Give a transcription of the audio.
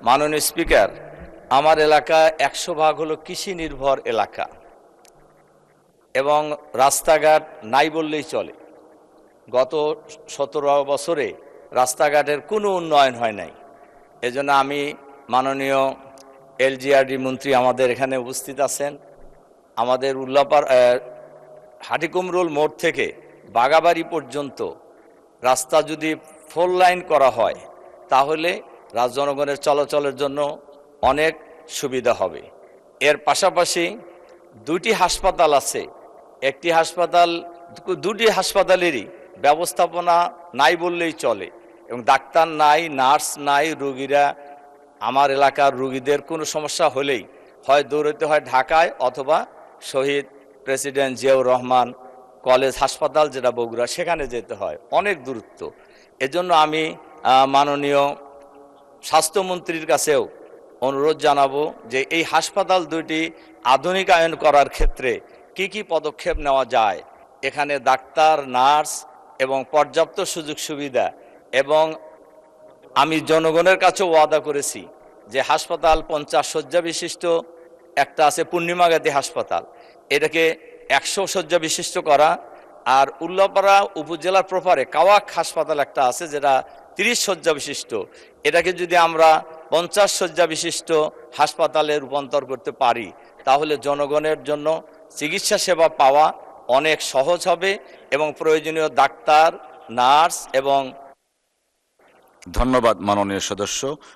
মাননীয় স্পিকার, আমার এলাকা 100% হলো কৃষি নির্ভর এলাকা এবং রাস্তাঘাট নাই বললেই চলে। গত 17 বছরে রাস্তাঘাটের কোনো উন্নয়ন হয় নাই। এজন্য আমি মাননীয় এলজিআরডি মন্ত্রী আমাদের এখানে উপস্থিত আছেন। আমাদের উল্লাপাড়া হাটিকুমরুল মোড় থেকে বাগাবাড়ি পর্যন্ত রাস্তা যদি 4 লাইন করা হয় তাহলে জনগণের চলাচলের জন্য অনেক সুবিধা হবে। এর পাশাপাশি দুটি হাসপাতাল আছে। দুটি হাসপাতালেরই ব্যবস্থাপনা নাই বললেই চলে এবং ডাক্তার নাই, নার্স নাই। রোগীরা, আমার এলাকার রোগীদের কোনো সমস্যা হলেই হয় দৌড়াতে হয় ঢাকায় অথবা শহীদ প্রেসিডেন্ট জিয়াউর রহমান কলেজ হাসপাতাল, যেটা বগুড়া, সেখানে যেতে হয়, অনেক দূরত্ব। এজন্য আমি মাননীয় স্বাস্থ্যমন্ত্রীর কাছেও অনুরোধ জানাবো যে এই হাসপাতাল দুটি আধুনিকায়ন করার ক্ষেত্রে কি কি পদক্ষেপ নেওয়া যায়। এখানে ডাক্তার, নার্স এবং পর্যাপ্ত সুযোগ সুবিধা, এবং আমি জনগণের কাছেও ওয়াদা করেছি যে হাসপাতাল 50 শয্যা বিশিষ্ট একটা আছে পূর্ণিমাগাতি হাসপাতাল, এটাকে 100 শয্যা বিশিষ্ট করা। আর উল্লাপাড়া উপজেলার প্রপারে কাওয়াক হাসপাতাল একটা আছে যেটা 30 শয্যা বিশিষ্ট, এটাকে যদি আমরা 50 শয্যা বিশিষ্ট হাসপাতালে রূপান্তর করতে পারি তাহলে জনগণের জন্য চিকিৎসা সেবা পাওয়া অনেক সহজ হবে এবং প্রয়োজনীয় ডাক্তার, নার্স এবং ধন্যবাদ মাননীয় সদস্য।